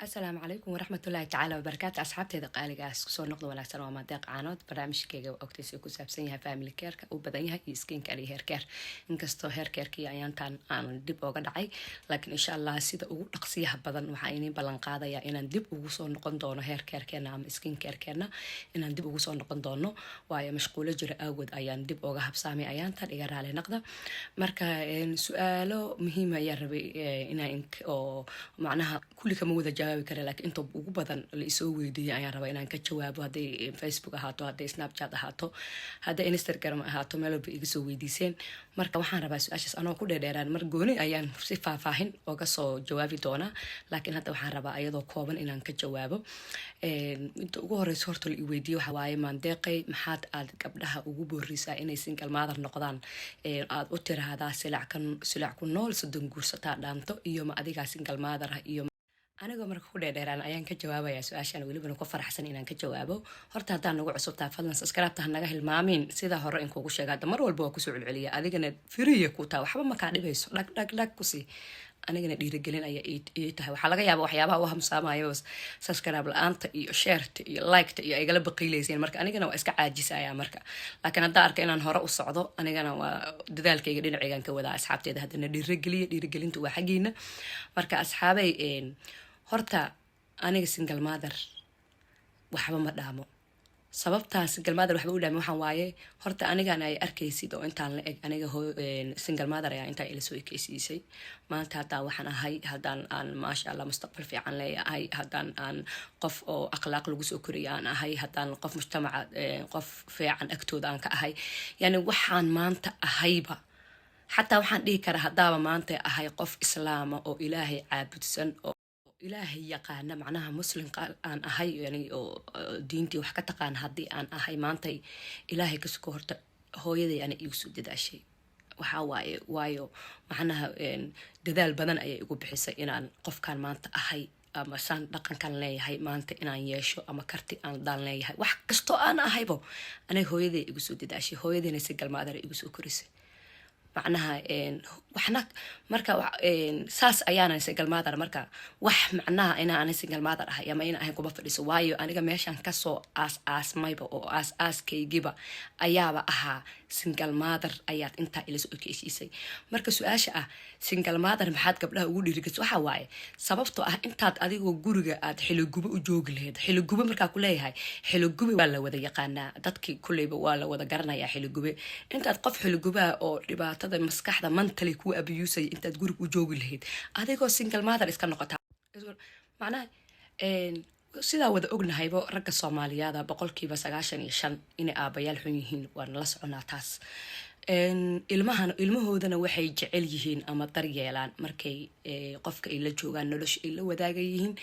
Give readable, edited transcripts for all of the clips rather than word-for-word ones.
السلام عليكم ورحمة الله تعالى وبركاته أصحابتي قالي سoo noqdo wanaagsan waa madeeq caanood barnaamijkayga ogtiisa ku saabsan yahay family care-ka u badan yahay iyo skin care iyo hair care inkastoo hair care-ka ayaantan aan dib uga dhacay laakiin insha Allah sida ugu dhaqsiyaha badan waxaa inay ballan qaadaya inaan dib ugu soo noqon doono hair care-keena ama skin care-keena inaan dib ugu soo noqon doono waayo mashquulo jira awood ayaan dib uga habsaamay ayaantan iga raali noqda marka su'aalo muhiim ah ayaa rabay inaan oo macnaha kulli kama wada jawaabi kara laakiin inta ugu badan la isoo weydiiyay ayaan rabaa inaan ka jawaabo hadday Facebook ahaato hadday Snapchat ahaato hadday Instagram ahaato meel walba iga soo weydiiseen marka waxaan rabaa su'aashaas anoo ku dheereeraan mar gooni ayaan si faahfaahin uga soo jawaabi doonaa laakiin hadda waxaan rabaa iyadoo kooban inaan ka jawaabo inta ugu horeyso horta la i weydiiyay waxa waaye maandeeqay maxaad aad gabdhaha ugu boorisaa inay single mother noqdaan aad u tiraahdaa silac ku nool soddon guursataa dhaanto iyo ma adigaa single mother ah iyo aniga marka ku dheereeraan ayaan ka jawaabayaa su'aashan weliba ku faraxsan inaan ka jawaabo horta haddaan nagu cusubtaa fadlan subscribe-ta ha naga hilmaamin sida hore in kugu sheega hadda mar walba waa kusoo celceliya adigana firiya ku taa waxba ma kaa dhibayso dhag ku sii anigana dhiirigelin ayaa ii tahay waxaa laga yaabaa waxyaabaha u hamsaamayo subscribe la-aanta iyo shareta iyo liketa iyo igala baqiilayseen marka anigana waa iska caajisaya marka laakiin haddaa arka inaan hore u socdo anigana waa dadaalkayga dhinacaygan ka wadaa asxaabteeda haddana dhiirigelintu waa xaggiina marka asxaabay horta aniga single mother waxba ma dhaamo sababtaas single mother waxba u dhaamo waxaan waaye horta anigan ay arkaysid oo intaan la eg aniga single mother ayaa intaa ila soo ekaysiisay maanta haddaan waxaan ahay haddaan aan maasha Allah mustaqbal fiican leeyahay haddaan aan qof oo akhlaaq lagu soo koriyo aan ahay haddaan qof mujtamaca qof fiican agtooda aan ka ahay yani waxaan maanta ahayba xataa waxaan dhihi karaa haddaaba maanta ahay qof islaama oo ilaahay caabudsan oo ilaahay yaqaana macnaha muslim aan ahay yani oo diintii wax ka taqaan haddii aan ahay maantay ilaahay ka suko horta hooyaday ana igu soo dadaashay waxaa waayo macnaha dadaal badan ayay igu bixisay inaan qofkan maanta ahay ama saan dhaqankan leeyahay maanta inaan yeesho ama karti aan daan leeyahay wax kastoo aan ahaybo aniga hooyaday igu soo dadaashay hooyadayna si galmaadara igu soo korisay macnaha waxna marka saas ayaana single mother marka wax macnaha inaan single mother ah ama in aan kuma fadhiso waayo aniga meeshan ka soo aasmayba oo aaskaygiba ayaaba ahaa single mother ayaad inta ila soo ekeysiisay marka su'aasha ah single mother maxaad gabdhaha ugu dhiirigelisay waxa waaye sababtoo ah intaad adigoo guriga aad xiliguba u joogi lahayd xiliguba markaa ku leeyahay xiliguba waa la wada yaqaanaa dadkii kuleyba waa la wada garanayaa xiliguba intaad qof xiliguba oo dhibaatada maskaxda mentally ku abuse intaad guriga u joogi lahayd adigoo single mother iska noqotaa macnaha sidaa wada ognahaybo ragga Soomaaliyaada 95% inay aabayaal xun yihiin waan la soconaa taas ilmahoodana waxay jecel yihiin ama daryeelaan markay qofka ay la joogaan nolosha ay la wadaagayihiin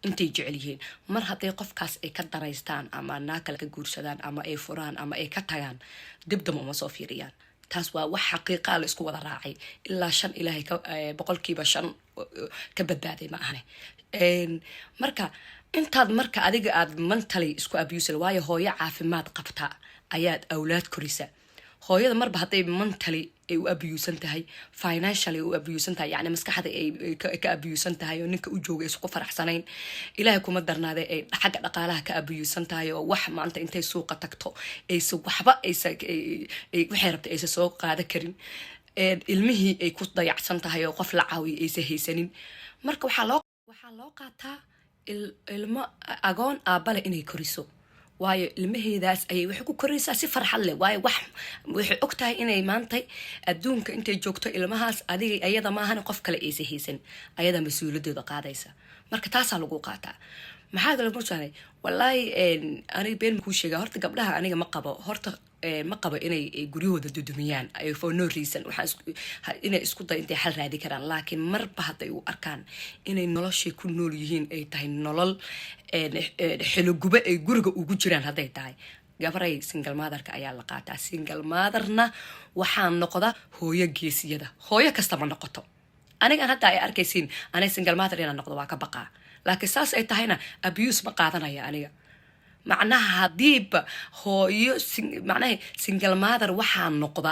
intay jecel yihiin mar hadday qofkaas ay ka daraystaan ama naakala ka guursadaan ama ay furaan ama ay ka tagaan dibdamo uma soo fiiriyaan taas waa wax xaqiiqa la isku wada raacay ilaa 5 ilaahay 5% ka badbaaday ma ahane marka intaad marka adiga aad mentally isku abuse waayo hooyo caafimaad qabta ayaad awlaad korisa hooyada marba hadday mentally ay u abuusan tahay financially u abuusan tahay yani maskaxda ay ka abuusan tahay oo ninka u jooga isku faraxsanayn ilaahay kuma darnaade ay xagga dhaqaalaha ka abuusan tahay oo wax maanta intay suuqa tagto aysa waxba aysa waxay rabtay aysa soo qaada karin ilmihii ay ku dayacsan tahay oo qof la caawiyo aysa haysanin marka waxaa loo qaataa ilmo agoon aabale inay koriso waayo ilmaheedaas ayay wax ku koraysaa si farxad leh waayo waxay ogtahay inay maantay adduunka intay joogto ilmahaas adiga ayada maahan qof kale aysa haysan ayada mas'uuliyadeeda qaadaysa marka taas lagu qaataa maxaa lagu saanay wallahi aniga been ku sheega horta gabdhaha aniga ma qabo inay guryahooda dudumiyaan for no reason inay isku day intay xal raadi karaan laakiin marba hadday u arkaan inay noloshay ku nool yihiin ay tahay nolol xiliguba ay guriga ugu jiraan hadday tahay gabaray single motherka ayaa la qaataa single motherna waxaan noqda hooyo geesiyada hooyo kasta ma noqoto anigan hadda ay arkaysiin anay single mother inaan noqdo waa ka baqaa laakiin saas ay tahayna abuse ma qaadanaya aniga macnaha hadiiba hooyo macnaha single mother waxaan noqda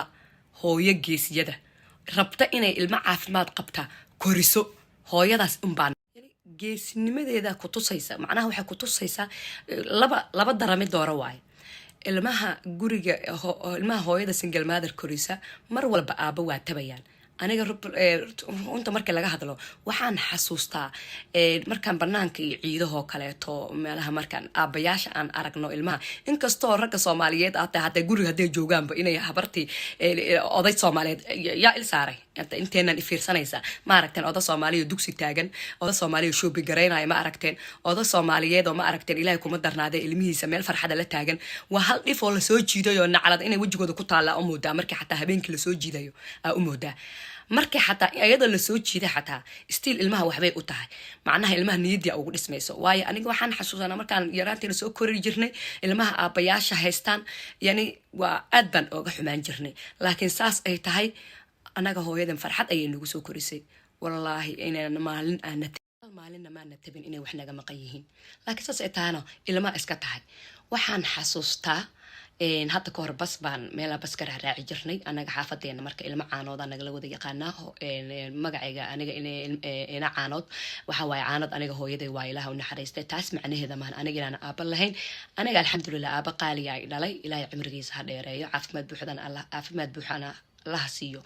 hooyo geesiyada rabta inay ilmo caafimaad qabta koriso hooyadaas un baan geesinimadeeda ku tusaysa macnaha waxay ku tusaysaa laba darami dooro waaye ilmaha guriga ilmaha hooyada single mother korisa mar walba aaba waa tabayaan aniga runta markii laga hadlo waxaan xasuustaa markaan banaanka iyo ciidahoo kaleeto meelaha markaan aabayaasha aan aragno ilmaha inkastoo ragga Soomaaliyeed hataa guriga haday joogaanba inay habartii oday Soomaaliyeed yaa il saaray inteenan ifiirsanaysa ma aragteen oday Soomaaliyeed dugsi taagan oday Soomaaliyeed shoobi gareynaya ma aragteen oday Soomaaliyeed oo ma aragteen Ilaahay kuma darnaade ilmihiisa meel farxad la taagan waa hal dhif oo la soo jiidayo nacalad inay wajigooda ku taala u moodaa markii xataa habeenkii la soo jiidayo u moodaa markii xataa ayada la soo jiiday xataa still ilmaha waxbay u tahay macnaha ilmaha niyadii ugu dhismayso waayo aniga waxaan xasuusanaa markaan yaraantii soo kori jirnay ilmaha aabayaasha haystaan yani waa aad baan uga xumaan jirnay laakiin saas ay tahay anaga hooyadan farxad ayay nagu soo korisay wallaahi inaan maalin ma natabin inay wax naga maqan yihiin laakiin saas ay tahayna ilmaha iska tahay waxaan xasuustaa hadda ka hor bas baan meela bas ka raaci jirnay anaga xaafadeena marka ilmo caanood anaga la wada yaqaanaa magacayga aniga ina caanood waxa waay caanood aniga hooyaday waa ilaaha u naxariistay taas macnaheeda maan aniga inaan aaba lahayn aniga alxamdulillah aaba qaaliya ay dhalay ilaahay cimrigiisa ha dheereeyo caafimaad buuxana الله سيو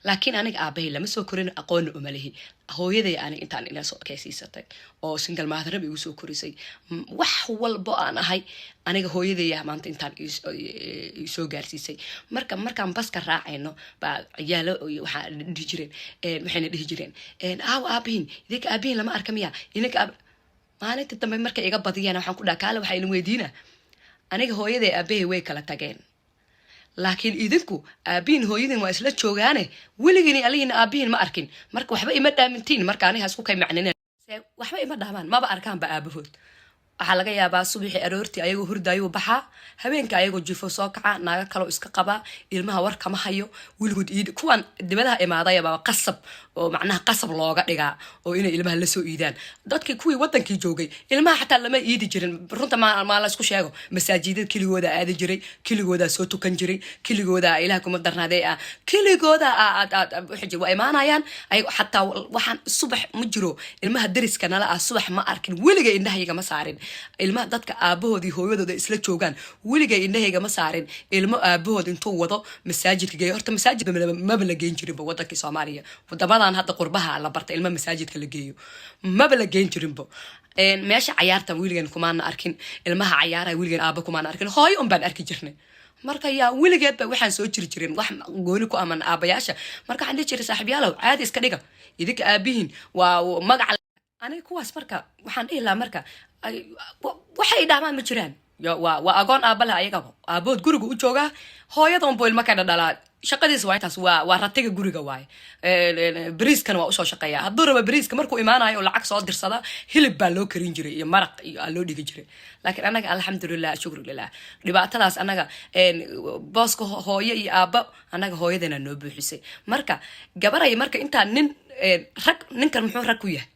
لكن أنا أبي لما سو كورين أقون أمله هويدي أنا إنت أنا سو كيسيستي أو سنجل ماذر بيوسو كوريسي وحول بقى هاي أنا هويدي يا مانت إنت يسو جالسيسي مركم بس كراعي إنه بعد يالو وح ديجرين وحين ديجرين أو أبين ذيك أبين لما أركميا إنك ما أنا تتم مركم يقبضي أنا وحنقول لك على وحين ويدينا أنا هويدي أبي ويكلا تجين لكن إذنكو أبين هو إذن وإسلات شوغانه ولقيني عليهن أبين ما أركين مرك وحبا إما دامنتين مرك أنا هاسكو كي معنين وحبا إما دامان ما بأركان بأبهود waxaa laga yaabaa subaxii aroortii ayagoo hurdaayo baxaa habeenka ayagoo jifo soo kaca naaga kale iska qaba ilmaha war kama hayo wiligood iid kuwan dibadaha imaadaya baa qasab oo macnaha qasab looga dhigaa oo inay ilmaha la soo iidaan dadkii kuwii wadankii joogay ilmaha xataa lama iidi jirin runta ma la isku sheego masaajidada kiligooda aadi jiray kiligooda soo tukan jiray kiligooda ilaaha kuma darnaaday kiligooda waxa waa imaanayaan ay xataa waxaan subax ma jiro ilmaha dariska nala subax ma arkin wiliga indhahayaga ma saarin ilma dadka aabahoodii hooyadooda isla joogan wiliga indhahayga ma saarin ilmo aabahood intuu wado masaajidka geeyo horta masaajidka ma la geyn jirin wadanka Soomaaliya wadamadan hadda qurbaha la barta ilmo masaajidka la geeyo ma la geyn jirin meesha ciyaarta wiligan kuma arkin ilmaha ciyaara wiligan aaba kuma arkin hooyo baan arki jirnay marka yaa wiligeed ba waxaan soo jiri jirin wax gooni ku aman aabayaasha marka aan jiray saaxiibayaalow caadi iska dhiga idinka aabihin waa magac aniga kuwaas marka waxaan ilaa marka waxay dhaamaan ma jiraan waa agoon aabala ayaga aabood guriga u jooga hooyadan buu ilma ka dhalaa shaqadiis waa intaas waa ratiga guriga waay bariiskan waa u soo shaqeeyaa hadduu rabo bariiska markuu imaanayo lacag soo dirsada hilib baa loo karin jiray iyo maraq iyo loo dhigi jiray laakiin anaga alxamdulillah shukr lillah dhibaatadaas anaga booska hooyo iyo aaba anaga hooyadana noo buuxisay marka gabaray marka inta nin rag ninkan muxuu rag ku yahay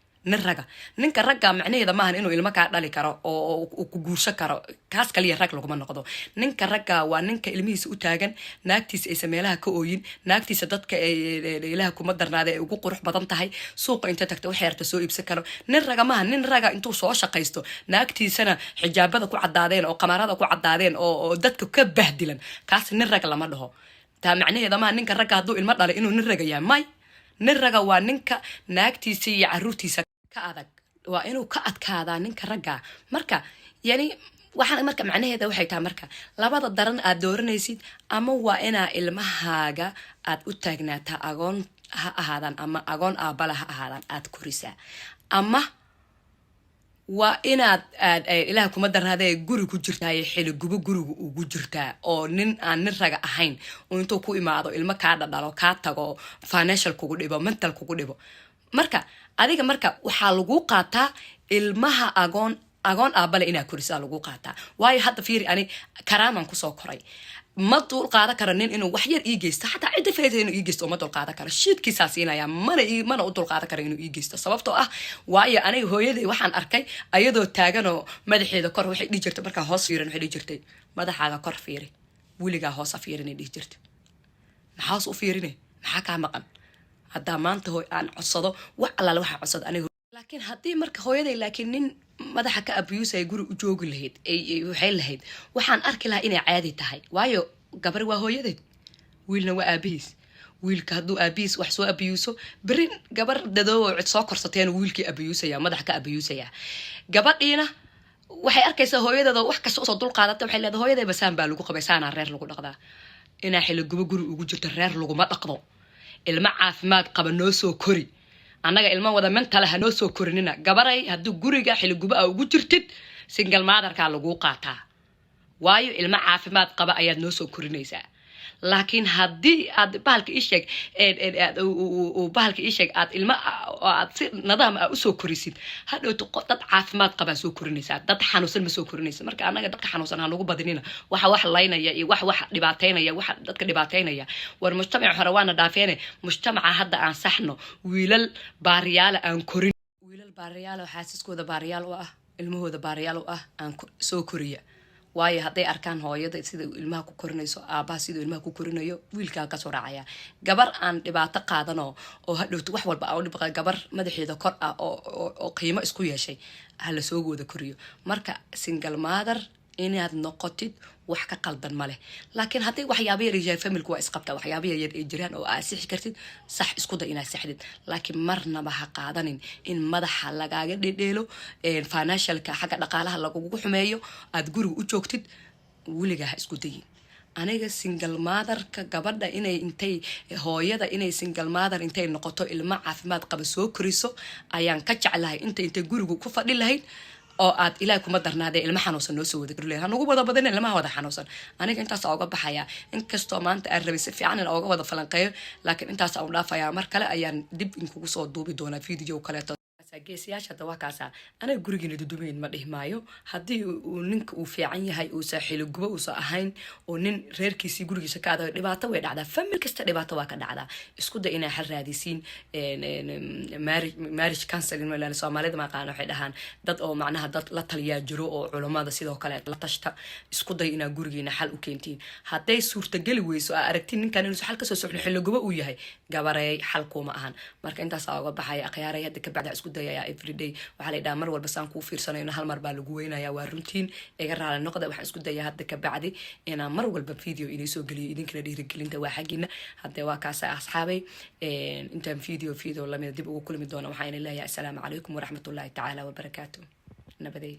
ninka ragga macnaheeda maahan inuu ilmo ka dhali karo oo ku guursan karo kaas kaliya rag laguma noqdo ninka ragga waa ninka ilmihiisa u taagan naagtiisa ay sameelaha ka ooyin naagtiisa dadka ilaaha kuma darnaade ugu qurux badan tahay suuqa inta tagta wax yarta soo iibsan karo nin raga maahan nin raga intuu soo shaqaysto naagtiisana xijaabada ku cadaadeen oo qamarada ku cadaadeen oo dadka ka bahdilan kaas nin rag lama dhaho taa macnaheeda maahan ninka ragga hadduu ilmo dhalay inuu nin raga yahay may nin raga waa ninka naagtiisa iyo caruurtiisa ka adag waa inuu ka adkaadaa ninka ragga marka yani waxaan marka macnaheeda waxay tahay marka labada daran aad dooranaysid ama waa inaa ilmahaaga aad u taagnaataa agoon ha ahaadaan ama agoon aabala ha ahaadaan aad korisaa ama waa inaad ilaah kuma darnaade guri ku jirtaa xili gubo guriga ugu jirtaa oo nin aan nin raga ahayn oo intuu ku imaado ilmo ka dhalo ka tago financial kugu dhibo mental kugu dhibo marka adiga marka waxa lagu qaataa ilmaha agoon aabale ina korisa lagu qaataa waayo hadda fiiri ani karaaman ku soo koray ma dul qaada karo nin inuu wax yar ii geysto xataa cid feeday inuu ii geysto ma dul qaada karo shidkiisa siinaya mana u dul qaada karo inuu ii geysto sababtoo ah waayo aniga hooyaday waxaan arkay ayadoo taagan oo madaxeeda kor waxay dhigi jirtay marka hoos fiirin waxay dhigi jirtay madaxaaga kor fiiri wiliga hoos fiirin dhigi jirtay maxaa u fiirinay maxaa ka maqan hadda maanta hooy aan codsado wax alla waxa codsado aniga laakiin haddii marka hooyaday laakiin nin madaxa ka abuse ay guri u joogi lahayd waxay lahayd waxaan arki lahaa inay caadi tahay waayo gabar waa hooyadeed wiilna waa aabihiis wiilka hadduu aabihiis wax soo abiyuuso beri gabar dadoo cid soo korsateen wiilkii abiyuusaya madaxa ka abiyuusaya gabadhiina waxay arkaysaa hooyadeeda wax kasta usoo dul qaadata waxay leedahay hooyaday basaan baa lagu qabay saanaa reer lagu dhaqdaa inaa xili gubo guri ugu jirto reer laguma dhaqdo ilma caafimaad qaba noo soo kori annaga ilma wada mental ha noo soo korinina gabaray hadduu guriga xili gubo a ugu jirtid single motherkaa laguu qaataa waayo ilma caafimaad qaba ayaad noo soo korinaysaa laakiin haddii aad bahalka isheeg bahalka isheeg aad ilma aad si nadaam ah usoo korisid hadhowto dad caafimaad qabaa soo korinaysaa dad xanuunsan ma soo korinaysa marka annaga dadka xanuunsan ha nagu badinina wax laynaya iyo wax dhibaateynaya wax dadka dhibaateynaya war mujtamac hore waana dhaafeene mujtamaca hadda aan saxno wiilal baariyaala aan korin wiilal baariyaala xaasiskooda baariyaal u ah ilmahooda baariyaal u ah aan soo koriya waayo hadday arkaan hooyada sida ilmaha ku korinayso aabaha siduu ilmaha ku korinayo wiilkaa kasoo raacaya gabar aan dhibaato qaadano oo hadhowto wax walba u dhibqa gabar madaxeeda kor ah oo qiimo isku yeeshay hala soo wada koriyo marka single mother inaad noqotid wax ka qaldan male laakiin haddii waxyaabo yar iyo familku waa isqabta waxyaabo yar ee jiraan oo aad sixi kartid sax isku day inaad saxdid laakiin marnaba ha qaadanin in madaxa lagaaga dhedheelo financialka xagga dhaqaalaha lagugu xumeeyo aad guriga u joogtid weligaa ha isku dayin aniga single motherka gabadha inay intay hooyada inay single mother intay noqoto ilma caafimaad qaba soo koriso ayaan ka jeclahay intay guriga ku fadhi lahayd oo aad ilaahay kuma darnaadee ilma xanuunsan noo soo wada gari lahayd hanugu wada badan ilmaha wada xanuunsan aniga intaas uga baxaya inkastoo maanta aan rabay si fiican in uga wada falanqeeyo laakiin intaas aan dhaafaya mar kale ayaan dib inkugu soo duubi doonaa video kaleeto geesiyaasha dawakaasa anaga gurigeena dudumeyn ma dhihmaayo haddii uu ninka uu fiican yahay uu saaxiilo guba uusa ahayn oo nin reerkiisii gurigiisa ka adayo dhibaato way dhacdaa famil kasta dhibaato waa ka dhacdaa isku day inaa xal raadisiin marriage counseling walaal Soomaalida ma aqaan waxay dhahaan dad oo macnaha dad la taliyaa jiro oo culimada sidoo kale la tashta isku day inaa gurigeena xal u keentiin hadday suurtagali weyso aragtiin ninkan inuu xal ka soo soxno xillo guba uu yahay gabaray xal kuma ahan marka intaas uga baxaya akhyaaray hadda ka bacda isku every day waxa la yiraahdaa mar walba saan ku fiirsanayno hal mar baa lagu weynayaa waa routine iga raali noqda waxaan isku dayaa hadda ka bacdi inaan mar walba video idin soo geliyo idinkana dhiirigelinta waa xagiina hadda waa kaas asxaabay intaan video lamida dib ugu kulmi doona waxaan leeyahay assalaamu calaykum waraxmatullaahi tacaala wabarakaatuh nabaday